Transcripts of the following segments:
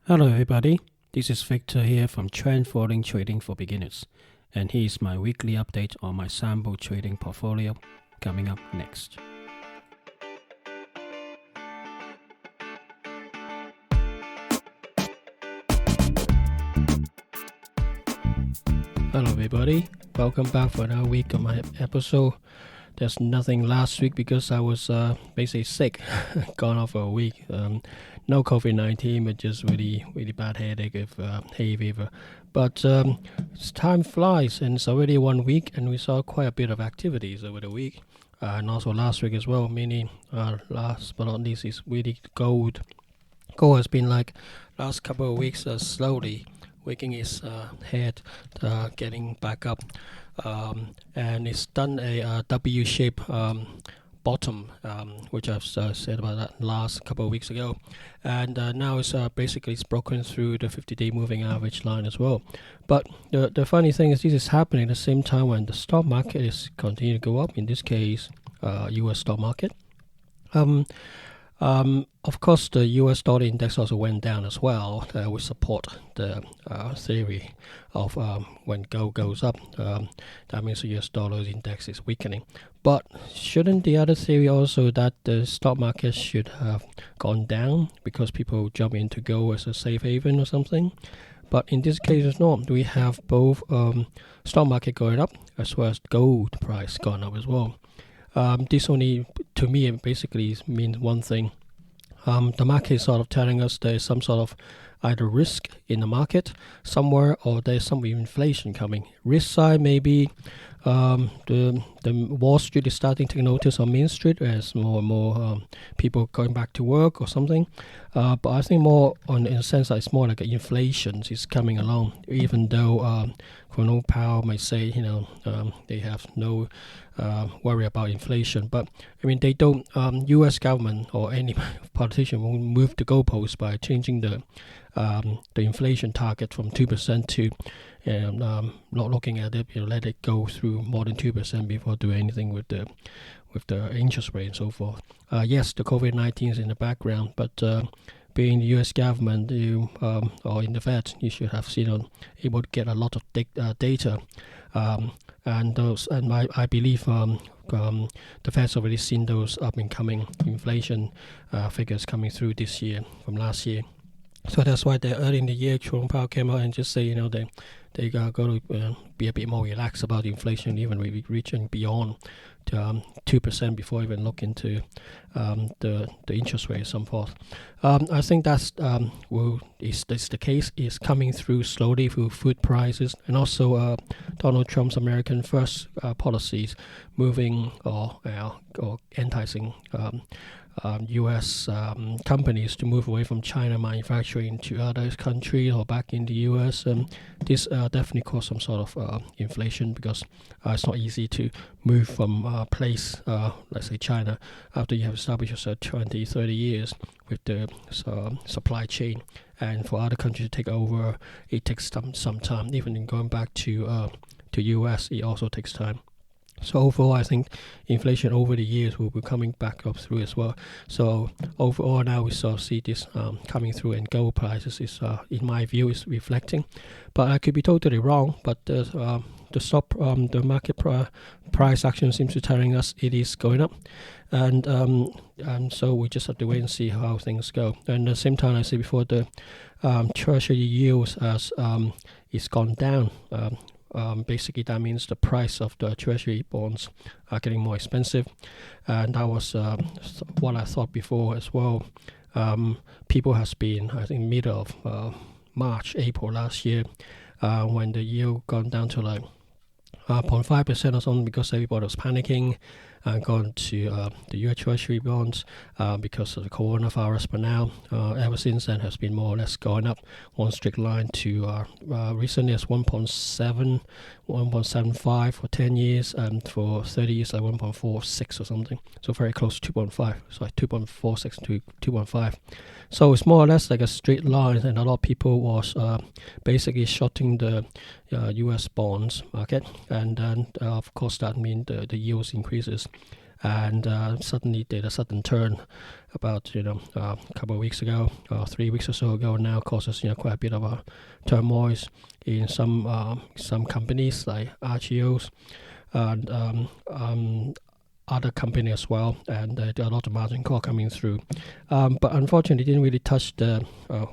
Hello, everybody. This is Victor here from Trend Following Trading for Beginners, and here's my weekly update on my sample trading portfolio coming up next. Hello, everybody. Welcome back for another week of my episode. There's nothing last week because I was basically sick, gone off for a week. No COVID-19, but just really bad headache with hay fever. But time flies, and it's already 1 week, and we saw quite a bit of activities over the week, and also last week as well. Meaning, last but not least, is really gold. Gold has been like last couple of weeks slowly waking its head, getting back up, and it's done a W-shape bottom, which I've said about that last couple of weeks ago, and now it's broken through the 50-day moving average line as well. But the funny thing is, this is happening at the same time when the stock market is continuing to go up. In this case, U.S. stock market. Of course, the US dollar index also went down as well, which support the theory of when gold goes up, that means the US dollar index is weakening. But shouldn't the other theory also that the stock market should have gone down because people jump into gold as a safe haven or something? But in this case, it's not. We have both stock market going up as well as gold price going up as well. This only, to me, it basically means one thing. The market is sort of telling us there's some sort of either risk in the market somewhere, or there's some inflation coming. Risk side, maybe the Wall Street is starting to take notice on Main Street as more and more people going back to work or something. But I think more in a sense that it's more like inflation is coming along, even though Colonel Powell may say, they have no worry about inflation. But I mean, they don't. U.S. government or any politician won't move the goalpost by changing the inflation target from 2% to not looking at it. Let it go through more than 2% before doing anything with the interest rate and so forth. Yes, the COVID-19 is in the background, but being the U.S. government, or in the Fed, you should have able to get a lot of data, and I believe the Fed's already seen those up and coming inflation figures coming through this year from last year. So that's why early in the year, Jerome Powell came out and just say, they are going to be a bit more relaxed about inflation, even reaching beyond 2% before even look into the interest rate and so forth. I think that's the case is coming through slowly through food prices, and also Donald Trump's American First policies moving or enticing U.S. companies to move away from China manufacturing to other countries or back in the U.S. This definitely caused some sort of inflation, because it's not easy to move from a place, let's say China, after you have established yourself 20, 30 years with the supply chain. And for other countries to take over, it takes some time. Even in going back to U.S., it also takes time. So overall, I think inflation over the years will be coming back up through as well. So overall, now we sort of see this coming through, and gold prices is, in my view, is reflecting. But I could be totally wrong. But the market price action seems to telling us it is going up, and so we just have to wait and see how things go. And at the same time, I said before, the Treasury yields is gone down. Basically, that means the price of the Treasury bonds are getting more expensive, and that was what I thought before as well. People has been, I think, middle of March, April last year, when the yield gone down to like 0.5% or something, because everybody was panicking and gone to the US Treasury bonds because of the coronavirus. But now, ever since then, has been more or less going up one strict line to recently as 1.7, 1.75 for 10 years, and for 30 years like 1.46 or something. So very close to 2.5. So like 2.46 to 2.5. So it's more or less like a straight line, and a lot of people was basically shorting the US bonds market, and then of course that means the yields increases. and suddenly did a sudden turn about a couple of weeks ago, 3 weeks or so ago. Now causes quite a bit of a turmoil in some companies like Archios and other company as well, and there are a lot of margin call coming through. But unfortunately, it didn't really touch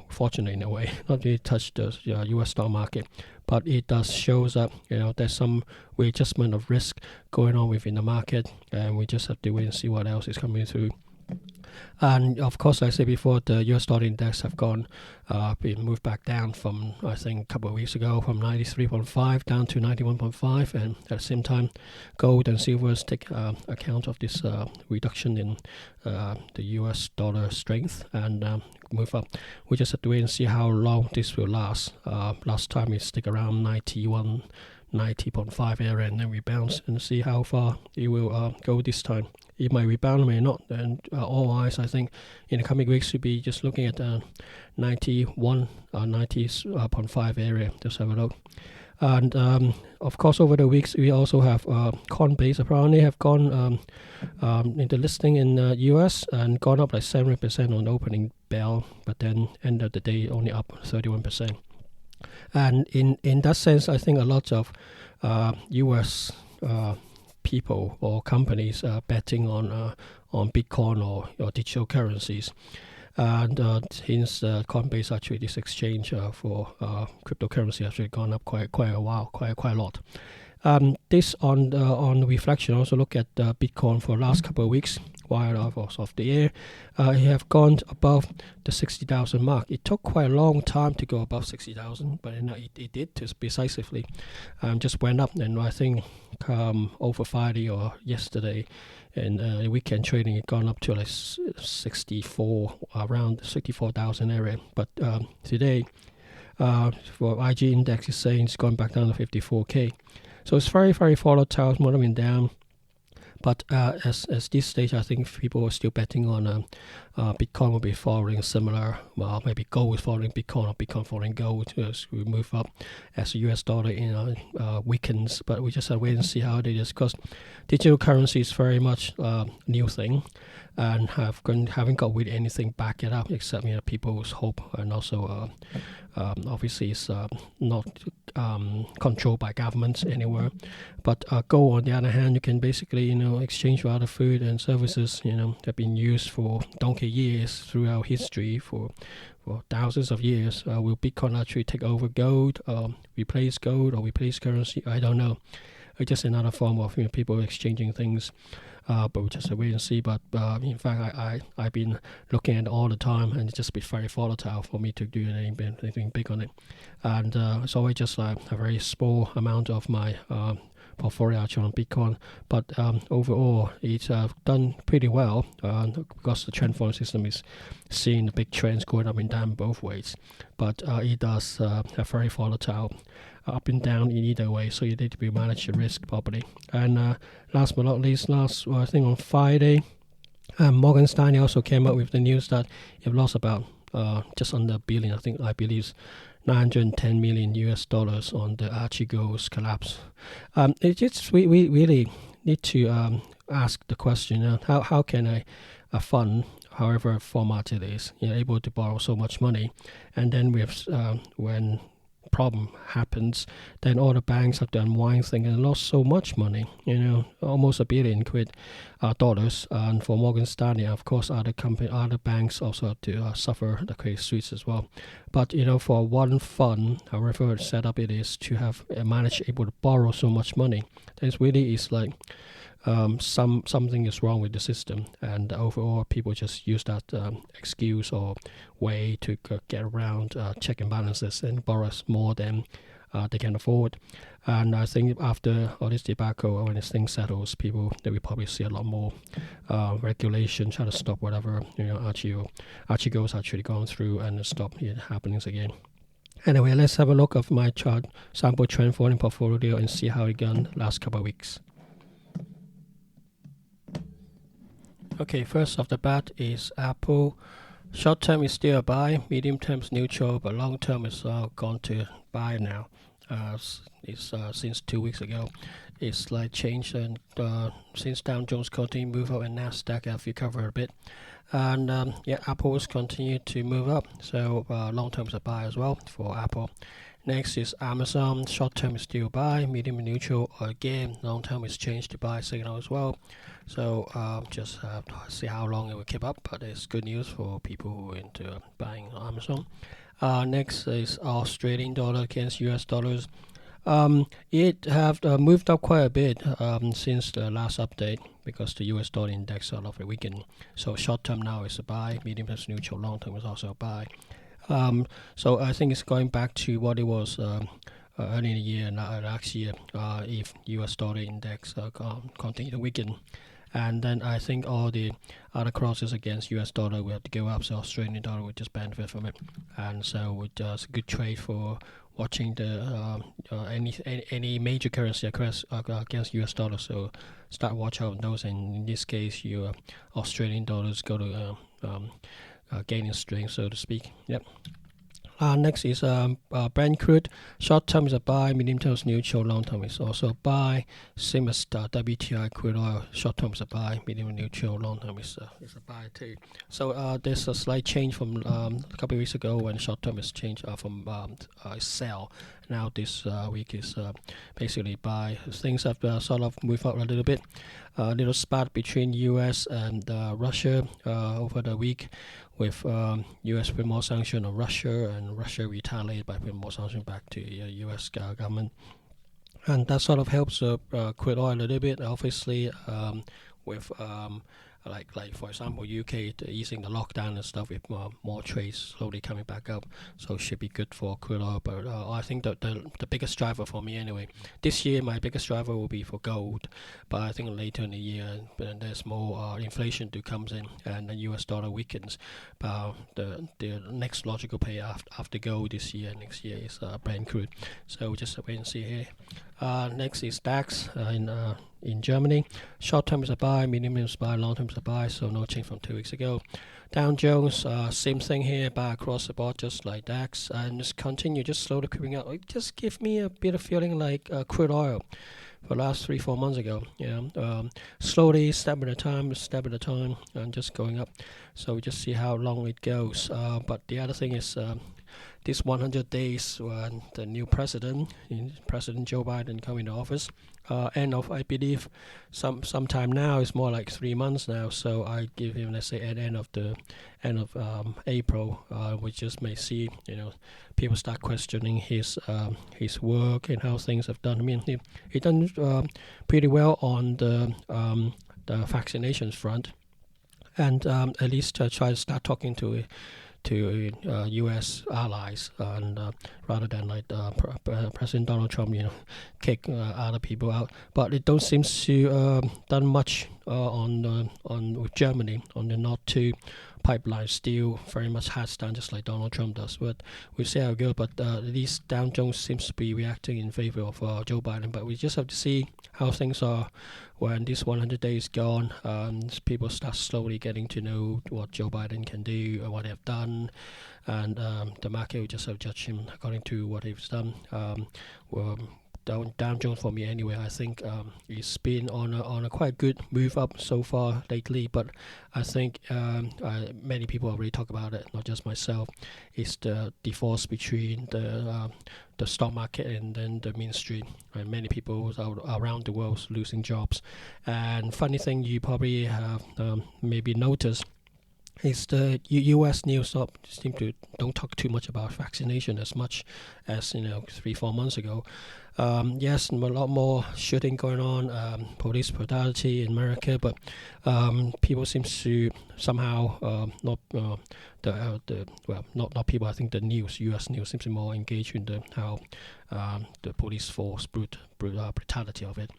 fortunately in a way, not really touch the U.S. stock market. But it does shows that there's some readjustment of risk going on within the market, and we just have to wait and see what else is coming through. And of course, like I said before, the US dollar index have been moved back down from, I think, a couple of weeks ago, from 93.5 down to 91.5. And at the same time, gold and silver take account of this reduction in the US dollar strength and move up. We just have to wait and see how long this will last. Last time it stick around 90.5 area, and then rebounds, and see how far it will go this time. It might rebound, may not, and all eyes, I think, in the coming weeks should be just looking at 91 or 90.5 area. Just have a look. And of course, over the weeks, we also have Coinbase apparently have gone into listing in US and gone up like 70% on opening bell, but then end of the day only up 31%. And in that sense, I think a lot of US people or companies are betting on Bitcoin or digital currencies. And hence Coinbase, actually this exchange for cryptocurrency, actually gone up quite a while, quite a lot. This on reflection, also look at Bitcoin for the last couple of weeks. While of the year, it have gone above the 60,000 mark. It took quite a long time to go above 60,000, but it did just decisively. Just went up, and I think over Friday or yesterday, and weekend trading, it gone up to like 64, around 64,000 area. But today, for IG index is saying it's gone back down to 54k. So it's very, very volatile. It's moving down. But as this stage, I think people are still betting on Bitcoin will be following similar. Well, maybe gold is following Bitcoin, or Bitcoin following gold as we move up, as the US dollar weakens. But we just have to wait and see how it is, because digital currency is very much a new thing, and haven't got really anything back it up except people's hope, and also obviously it's not controlled by governments anywhere. But gold, on the other hand, you can basically exchange for other food and services that have been used for donkey years throughout history, for thousands of years. Will Bitcoin actually take over gold, replace gold, or replace currency? I don't know. It's just another form of people exchanging things. But we'll just wait and see. But in fact, I've been looking at it all the time, and it's just been very volatile for me to do anything big on it. And it's always just a very small amount of my portfolio actually on Bitcoin. But overall, it's done pretty well because the trend following system is seeing the big trends going up and down both ways. But it does have very volatile up and down in either way, so you need to be manage your risk properly. And last but not least, I think on Friday, Morgan Stanley also came up with the news that you've lost about just under $1 billion. I believe 910 million US dollars on the Archegos collapse. We really need to ask the question: how can a fund, however formatted it is, able to borrow so much money, and then when problem happens, then all the banks have to unwind things and lost so much money, almost $1 billion dollars. And for Morgan Stanley, of course, other banks also have to suffer the Credit Suisse as well. But for one fund, however set up it is, to have managed able to borrow so much money, then it really is like something is wrong with the system, and overall people just use that excuse or way to get around check and balances and borrow more than they can afford. And I think after all this debacle, when this thing settles, they will probably see a lot more regulation try to stop whatever Archegos actually going through and stop it happening again. Anyway, let's have a look at my chart sample trend following portfolio and see how it gone last couple of weeks. Okay, first off the bat is Apple. Short term is still a buy, medium term is neutral, but long term is gone to buy now. It's since 2 weeks ago. It's like changed, and since Dow Jones continued to move up and Nasdaq have recovered a bit. And yeah, Apple's continued to move up, so long term is a buy as well for Apple. Next is Amazon. Short term is still buy, medium and neutral again. Long term is changed to buy signal as well. So just have to see how long it will keep up. But it's good news for people who are into buying Amazon. Next is Australian dollar against US dollars. It have moved up quite a bit since the last update because the US dollar index sort of weakened. So short term now is a buy, medium is neutral, long term is also a buy. So I think it's going back to what it was early in the year, last year, if US dollar index continue to weaken. And then I think all the other crosses against US dollar will have to go up, so Australian dollar would just benefit from it. And so it's a good trade for watching the any major currency against US dollar. So start watch out on those, and in this case, your Australian dollars go to gaining strength, so to speak. Yep. Next is Brent crude. Short term is a buy, medium term is neutral, long term is also a buy. Same as WTI crude oil. Short term is a buy, medium neutral, long term is a buy too. So there's a slight change from a couple of weeks ago when short term is changed from sell. Now this week is basically buy. Things have sort of moved up a little bit. A little spat between US and Russia over the week, with US put more sanction on Russia, and Russia retaliated by putting more sanction back to the US government. And that sort of helps crude oil a little bit, obviously, with like for example, UK easing the lockdown and stuff, with more trades slowly coming back up, so it should be good for crude oil. But I think that the biggest driver for me anyway, this year my biggest driver will be for gold, but I think later in the year when there's more inflation to comes in and the US dollar weakens, but the next logical pay after gold this year next year is Brent crude. So just wait and see here. Next is DAX in Germany. Short term is a buy, medium is a buy, long term is a buy, so no change from 2 weeks ago. Dow Jones, same thing here, buy across the board just like DAX, and just continue, just slowly creeping up. It just give me a bit of feeling like crude oil for the last 3-4 months ago. Slowly, step at a time, and just going up. So we just see how long it goes. But the other thing is this 100 days when the new President Joe Biden come into office, end of, I believe, sometime now. It's more like 3 months now. So I give him, let's say, at end of April, we just may see, people start questioning his work and how things have done. I mean, he done pretty well on the vaccinations front, and at least try to start talking to U.S. allies, and rather than like President Donald Trump, kick other people out. But it don't seem to done much on with Germany on the Nord 2 pipeline. Still very much hard stand, just like Donald Trump does. But we'll see how it goes. But at least Dow Jones seems to be reacting in favor of Joe Biden. But we just have to see how things are when this 100 days gone. People start slowly getting to know what Joe Biden can do and what they have done, and the market will just have to judge him according to what he's done. Dow Jones for me anyway, I think it's been on a quite good move up so far lately, but I think many people already talk about it, not just myself. It's the divorce between the stock market and then the mainstream, and many people around the world losing jobs. And funny thing you probably have maybe noticed is the U.S. news don't talk too much about vaccination as much as 3-4 months ago. Yes, a lot more shooting going on, police brutality in America, but people seem to somehow not people. I think the U.S. news seems to be more engaged in how the police force brutality of it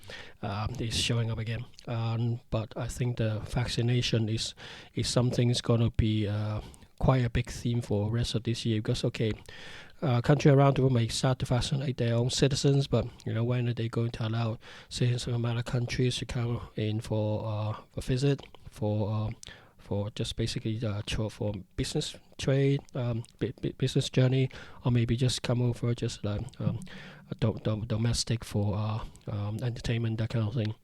is showing up again. But I think the vaccination is something that's going to be quite a big theme for the rest of this year, because countries around the world may start to vaccinate their own citizens, but when are they going to allow citizens from other countries to come in for a visit, for just basically for business trade, business journey, or maybe just come over just like domestic for entertainment, that kind of thing.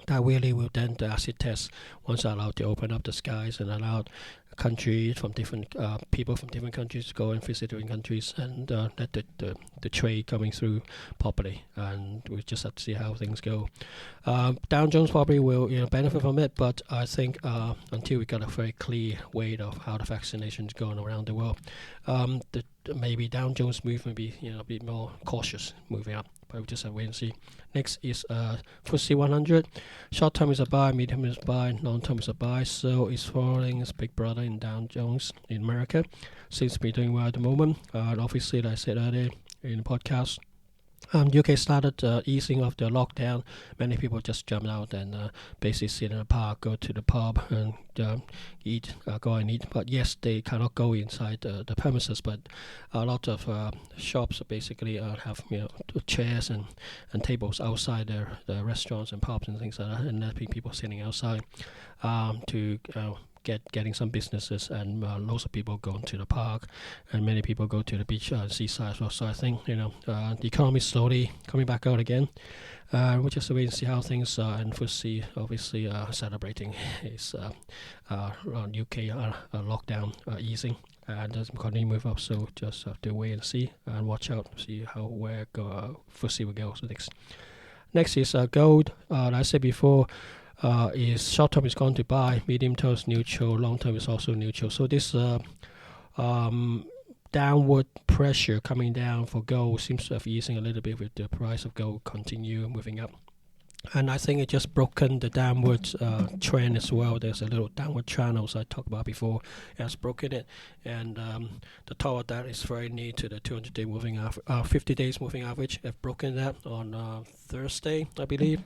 That really will then the acid test once allowed to open up the skies and allow countries from different people from different countries to go and visit different countries and let the trade coming through properly. And we just have to see how things go. Dow Jones probably will benefit from it, but I think until we got a very clear weight of how the vaccination is going around the world, maybe Dow Jones movement be a bit more cautious moving up. But we just have to wait and see. Next is FTSE 100. Short term is a buy, medium is a buy, long term is a buy. So it's following its big brother in Dow Jones in America. Seems to be doing well at the moment. And obviously, like I said earlier in the podcast, UK started easing of the lockdown. Many people just jumped out and basically sit in the park, go to the pub and eat, go and eat. But yes, they cannot go inside the premises. But a lot of shops basically have chairs and tables outside the restaurants and pubs and things like that, and letting people sitting outside to getting some businesses, and lots of people going to the park, and many people go to the beach seaside as well. So I think the economy is slowly coming back out again. We'll just wait and see how things are, and FTSE obviously celebrating its UK lockdown easing, and doesn't continue to move up. So just have to wait and see and watch out, see where FTSE will go. So next is gold. Like I said before, is short term is going to buy, medium term is neutral, long term is also neutral. So this downward pressure coming down for gold seems to have easing a little bit with the price of gold continue moving up. And I think it just broken the downward trend as well. There's a little downward channel, as I talked about before. It has broken it, and the top of that is very near to the 200-day moving average, 50 days moving average. Have broken that on Thursday, I believe,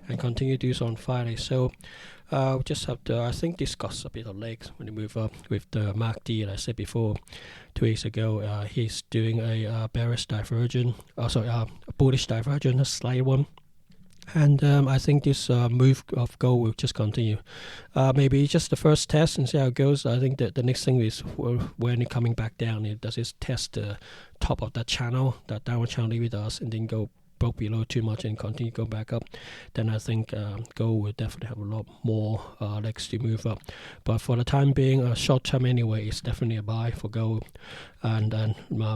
and continue to do so on Friday. So we just have to, I think, discuss a bit of legs when you move up with the MACD. Like I said before, 2 weeks ago, he's doing a bearish divergence, a bullish divergence, a slight one. And I think this move of gold will just continue. Maybe just the first test and see how it goes. I think that the next thing is when it coming back down, does it test the top of that channel, that downward channel it does, and then go broke below too much and continue to go back up, then I think gold will definitely have a lot more legs to move up. But for the time being, short term anyway, it's definitely a buy for gold, and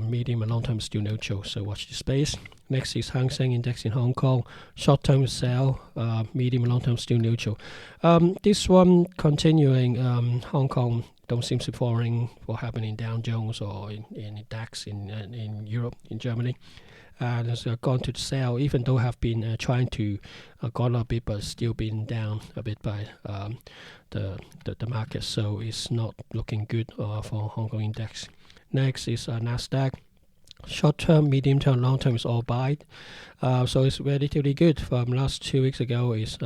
medium and long term is still neutral. So watch the space. Next is Hang Seng Index in Hong Kong. Short term is sell, medium and long term still neutral. This one continuing, Hong Kong don't seem to be following what happened in Dow Jones or in DAX in Europe, in Germany. And it's gone to the sell, even though have been trying to go up a bit, but still been down a bit by the market. So it's not looking good for Hong Kong index. Next is Nasdaq. Short term, medium term, long term is all buy. So it's relatively good. From last 2 weeks ago, is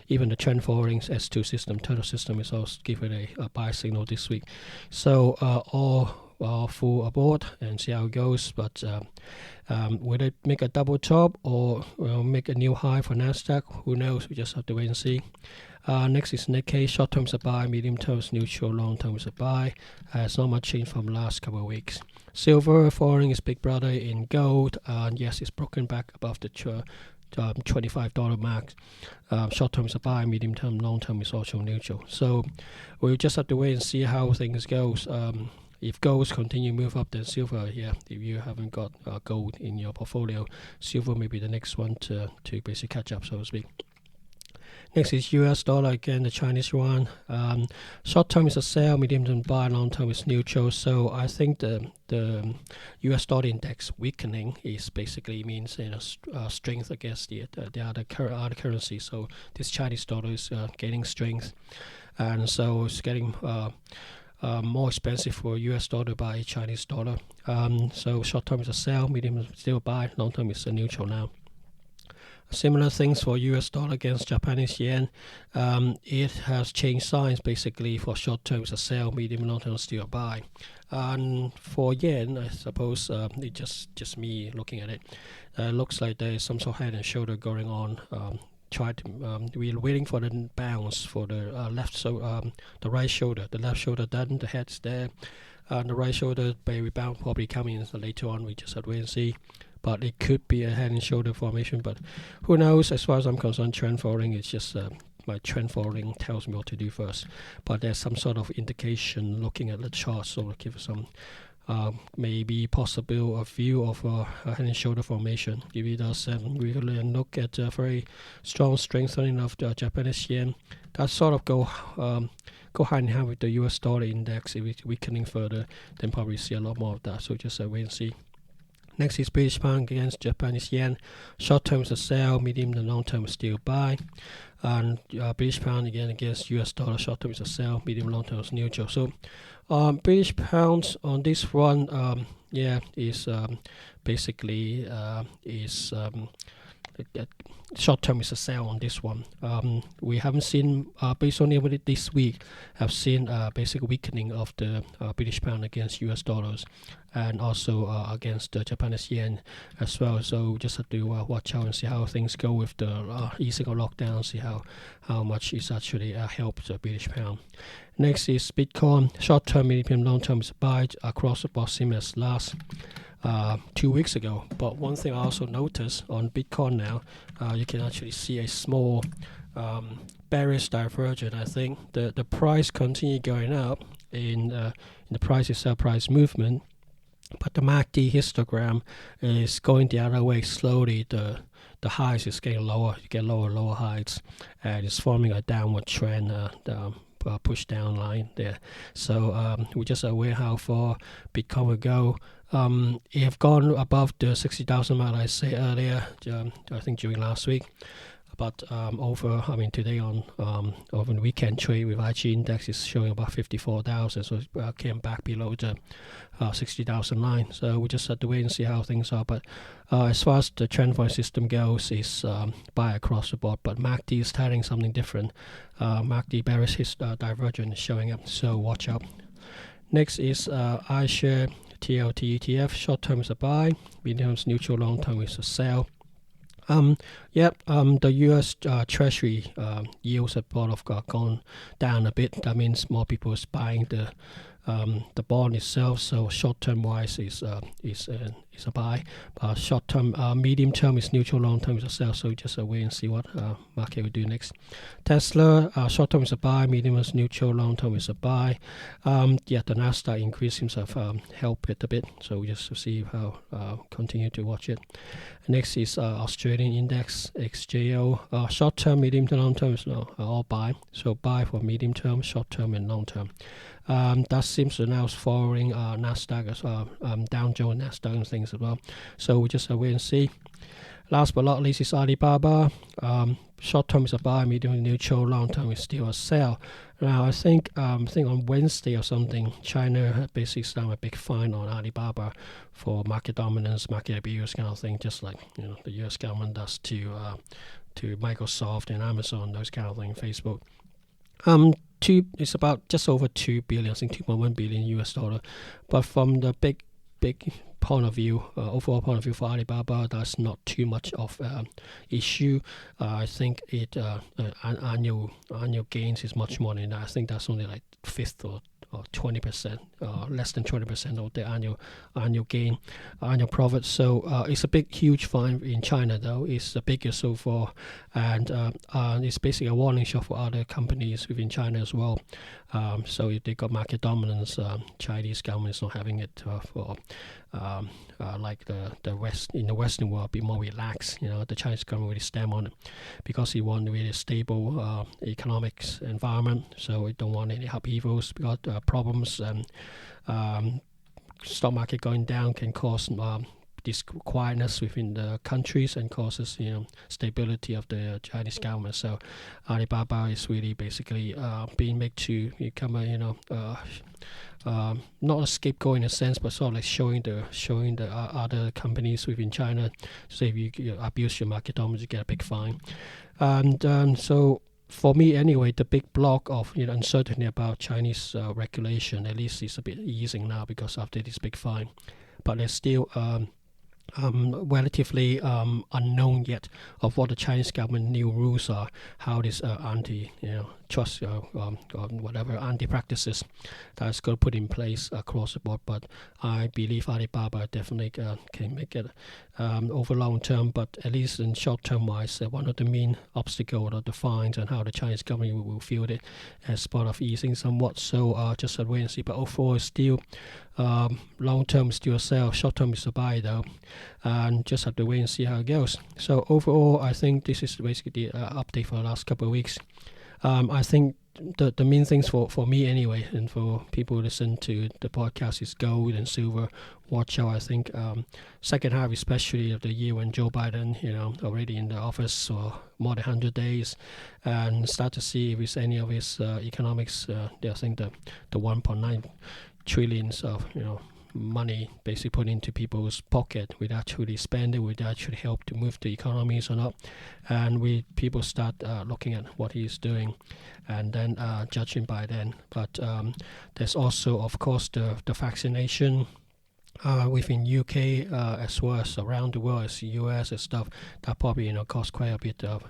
even the trend following S2 system, total system is also giving a buy signal this week. So all full aboard and see how it goes. But will it make a double top or make a new high for Nasdaq? Who knows? We just have to wait and see. Next is Nikkei. Short term is a buy, medium term is neutral, long term is a buy. It's not much change from last couple of weeks. Silver following its big brother in gold. Yes, it's broken back above the $25 mark. Short term is a buy, medium term, long term is also neutral. So we'll just have to wait and see how things goes. If golds continue to move up, then silver, if you haven't got gold in your portfolio, silver may be the next one to basically catch up, so to speak. Next is US dollar, again, the Chinese yuan. Short term is a sell, medium term buy, long term is neutral. So I think the US dollar index weakening is basically means strength against the other currency. So this Chinese dollar is gaining strength, and so it's getting more expensive for US dollar to buy Chinese dollar. So short term is a sell, medium is still a buy, long term is a neutral now. Similar things for US dollar against Japanese yen. It has changed signs basically. For short term it's a sell, medium and long term is still a buy. And for yen, I suppose it's just me looking at it. Looks like there is some sort of head and shoulder going on. We're waiting for the bounce for the left, so the right shoulder, the left shoulder done, the head's there. And the right shoulder may rebound, probably coming in later on. We just have to wait and see. But it could be a head and shoulder formation. But who knows? As far as I'm concerned, trend following is just my trend following tells me what to do first. But there's some sort of indication looking at the chart, so we'll give some maybe possible a view of a head and shoulder formation. If it does, we will look at a very strong strengthening of the Japanese yen. That sort of go hand in hand with the US dollar index. If it's weakening further, then probably see a lot more of that. So just wait and see. Next is British pound against Japanese yen. Short term is a sell, medium and long term is still buy. And British pound again against US dollar. Short term is a sell, medium long term is neutral. So British pounds on this one, is basically is short term is a sell on this one. We haven't seen, based on it this week, have seen basic weakening of the British pound against US dollars and also against the Japanese yen as well. So just have to watch out and see how things go with the easing of lockdown, see how much is actually helped the British pound. Next is Bitcoin. Short term, medium, long term is buy across the board, same as last 2 weeks ago. But one thing I also noticed on Bitcoin now, you can actually see a small bearish divergence. I think the price continue going up in the price itself, price movement, but the MACD histogram is going the other way slowly. The highs is getting lower. You get lower heights, and it's forming a downward trend. Push down line there. So we're just aware how far Bitcoin will go. It have gone above the 60,000 mark, I say earlier, I think during last week. But today on over the weekend trade with IG index is showing about 54,000, so it came back below the 60,000 line. So we just have to wait and see how things are. But as far as the trend following system goes, is buy across the board. But MACD is telling something different. MACD bearish divergence is showing up, so watch out. Next is iShare TLT ETF. Short term is a buy, medium is neutral, long term is a sell. The U.S. Treasury yields have gone down a bit. That means more people is buying the bond itself. So short-term wise is a buy. Short-term, medium-term is neutral. Long-term is a sell. So just wait and see what market will do next. Tesla, short-term is a buy. Medium is neutral. Long-term is a buy. The Nasdaq increase seems to have helped it a bit. So we just see how continue to watch it. Next is Australian index XJO. Short-term, medium to long-term is all buy. So buy for medium-term, short-term, and long-term. That seems to now is following Nasdaq as well, Dow Jones, Nasdaq and things as well. So we just wait and see. Last but not least is Alibaba. Short term is a buy, medium neutral, long term is still a sell. Now I think on Wednesday or something, China basically started a big fine on Alibaba for market dominance, market abuse kind of thing, just like the U.S. government does to Microsoft and Amazon, those kind of thing, Facebook. It's about just over 2 billion, I think 2.1 billion US dollar. But from the big point of view, overall point of view for Alibaba, that's not too much of issue. I think it annual gains is much more than that. I think that's only like fifth or 20%, less than 20% of the annual gain, annual profit. So it's a huge fine in China, though. It's the biggest so far, and it's basically a warning shot for other companies within China as well. So if they got market dominance, Chinese government is not having it for like the West, in the Western world, be more relaxed. The Chinese government really stand on it because they want a really stable economics environment. So we don't want any upheavals because problems and stock market going down can cause this quietness within the countries and causes stability of the Chinese government. So Alibaba is really basically being made to become not a scapegoat in a sense, but sort of like showing the other companies within China. So if you abuse your market dominance, you get a big fine. And so for me anyway, the big block of uncertainty about Chinese regulation, at least is a bit easing now because after this big fine. But there's still relatively unknown yet of what the Chinese government new rules are, how this trust whatever anti-practices that's going to put in place across the board. But I believe Alibaba definitely can make it over long term, but at least in short term wise, one of the main obstacles are the fines and how the Chinese government will feel it as part of easing somewhat. So just a wait and see. But overall, it's still long term is still a sell, short term is a buy though, and just have to wait and see how it goes. So overall, I think this is basically the update for the last couple of weeks. I think the main things for me anyway, and for people who listen to the podcast, is gold and silver. Watch out. I think second half, especially of the year, when Joe Biden, already in the office for more than 100 days, and start to see if it's any of his economics. I think the 1.9 trillions of money basically put into people's pocket without actually spending, without actually help to move the economies or not, and people start looking at what he's doing, and then judging by then. But there's also, of course, the vaccination. Within UK as well as around the world, as US and stuff, that probably cost quite a bit of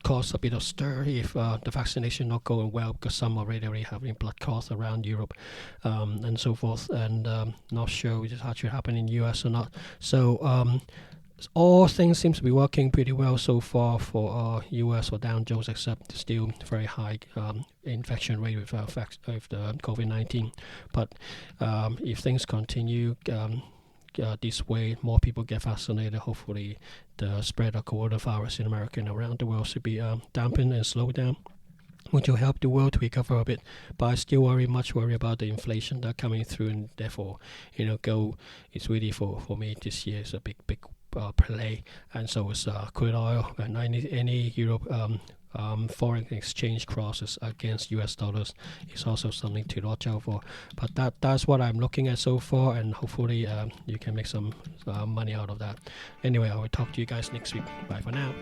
cause a bit of stir if the vaccination not going well, because some already having blood clots around Europe and so forth, and not sure if it's actually happening in US or not. So all things seem to be working pretty well so far for US or Dow Jones, except still very high infection rate with the COVID-19. But if things continue this way, more people get vaccinated, hopefully the spread of coronavirus in America and around the world should be dampened and slowed down, which will help the world to recover a bit. But I still much worry about the inflation that coming through, and therefore, gold is really for me this year is a big play, and so is crude oil, and any Europe foreign exchange crosses against US dollars is also something to watch out for. But that's what I'm looking at so far, and hopefully you can make some money out of that. Anyway, I will talk to you guys next week. Bye for now.